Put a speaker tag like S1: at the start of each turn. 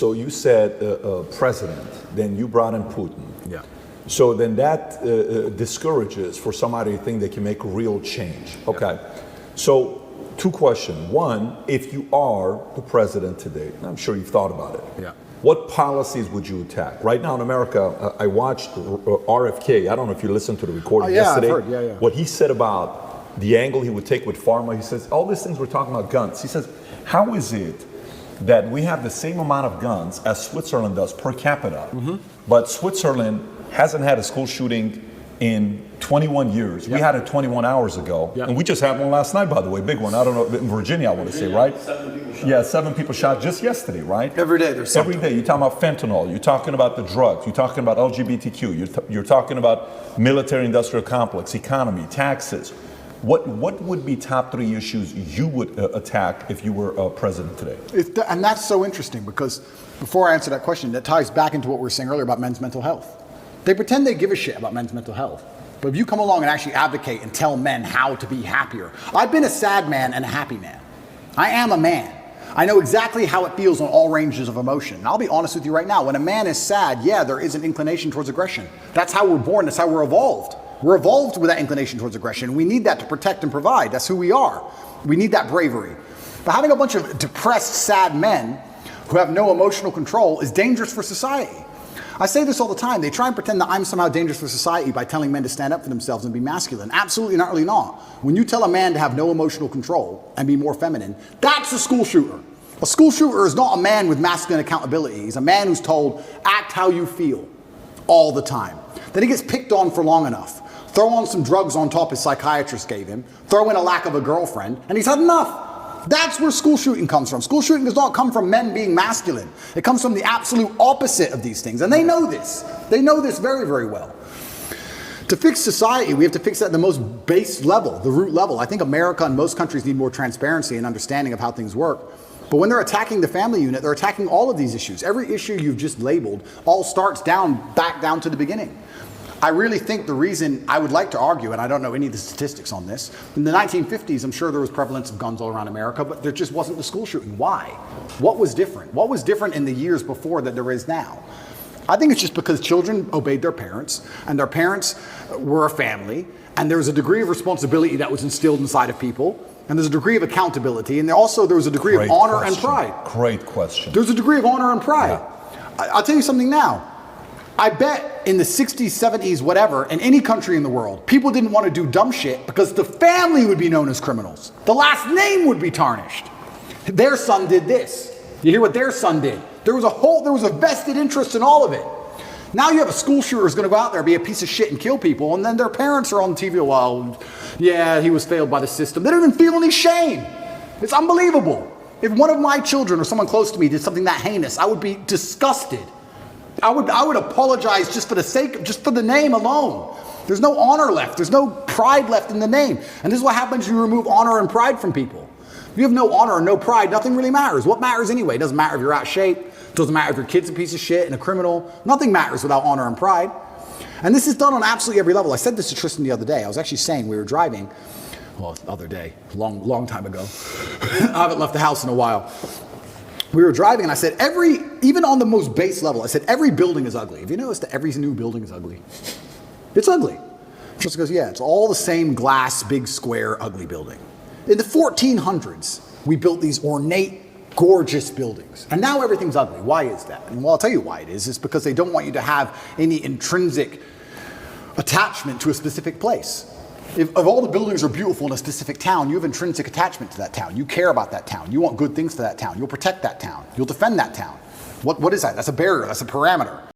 S1: So you said president, then you brought in Putin.
S2: Yeah.
S1: So then that discourages for somebody to think they can make real change. Okay. Yeah. So two questions. One, if you are the president today, I'm sure you've thought about it.
S2: Yeah.
S1: What policies would you attack? Right now in America, I watched RFK. I don't know if you listened to the recording yesterday.
S2: I've heard. Yeah.
S1: What he said about the angle he would take with pharma, he says, all these things we're talking about guns. He says, how is it that we have the same amount of guns as Switzerland does per capita, but Switzerland hasn't had a school shooting in 21 years. Yep. We had it 21 hours ago, and we just had one last night, by the way, big one. I don't know, in Virginia, I want to say, right?
S3: 7 people shot.
S1: Yeah, 7 people shot just yesterday, right?
S2: Every day there's something.
S1: Every day. You're talking about fentanyl, you're talking about the drugs, you're talking about LGBTQ, you're talking about military-industrial complex, economy, taxes. What would be top 3 issues you would attack if you were president today?
S2: And that's so interesting, because before I answer that question, that ties back into what we were saying earlier about men's mental health. They pretend they give a shit about men's mental health. But if you come along and actually advocate and tell men how to be happier. I've been a sad man and a happy man. I am a man. I know exactly how it feels on all ranges of emotion. And I'll be honest with you right now, when a man is sad, yeah, there is an inclination towards aggression. That's how we're born, that's how we're evolved. We're evolved with that inclination towards aggression. We need that to protect and provide. That's who we are. We need that bravery. But having a bunch of depressed, sad men who have no emotional control is dangerous for society. I say this all the time. They try and pretend that I'm somehow dangerous for society by telling men to stand up for themselves and be masculine. Absolutely not, really not. When you tell a man to have no emotional control and be more feminine, that's a school shooter. A school shooter is not a man with masculine accountability. He's a man who's told, act how you feel all the time. Then he gets picked on for long enough. Throw on some drugs on top his psychiatrist gave him, throw in a lack of a girlfriend, and he's had enough. That's where school shooting comes from. School shooting does not come from men being masculine. It comes from the absolute opposite of these things, and they know this. They know this very, very well. To fix society, we have to fix it at the most base level, the root level. I think America and most countries need more transparency and understanding of how things work. But when they're attacking the family unit, they're attacking all of these issues. Every issue you've just labeled all starts back down to the beginning. I really think the reason I would like to argue, and I don't know any of the statistics on this, in the 1950s, I'm sure there was prevalence of guns all around America, but there just wasn't the school shooting. Why? What was different? What was different in the years before that there is now? I think it's just because children obeyed their parents, and their parents were a family, and there was a degree of responsibility that was instilled inside of people, and there's a degree of accountability, and there was a degree of honor and pride.
S1: Great question.
S2: There's a degree of honor and pride. Yeah. I'll tell you something now. I bet in the 60s, 70s, whatever, in any country in the world, people didn't want to do dumb shit because the family would be known as criminals. The last name would be tarnished. Their son did this. You hear what their son did? There was a vested interest in all of it. Now you have a school shooter who's going to go out there, be a piece of shit and kill people, and then their parents are on TV, well, yeah, he was failed by the system. They don't even feel any shame. It's unbelievable. If one of my children or someone close to me did something that heinous, I would be disgusted. I would apologize just for the name alone. There's no honor left. There's no pride left in the name. And this is what happens when you remove honor and pride from people. If you have no honor and no pride, nothing really matters. What matters anyway? It doesn't matter if you're out of shape. It doesn't matter if your kid's a piece of shit and a criminal. Nothing matters without honor and pride. And this is done on absolutely every level. I said this to Tristan the other day. I was actually saying we were driving, well, the other day, long time ago. I haven't left the house in a while. We were driving and I said, even on the most base level, I said, every building is ugly. Have you noticed that every new building is ugly? It's ugly. Tristan goes, yeah, it's all the same glass, big square, ugly building. In the 1400s, we built these ornate, gorgeous buildings. And now everything's ugly. Why is that? And well, I'll tell you why it is. It's because they don't want you to have any intrinsic attachment to a specific place. If all the buildings are beautiful in a specific town, you have intrinsic attachment to that town. You care about that town. You want good things for that town. You'll protect that town. You'll defend that town. What is that? That's a barrier. That's a parameter.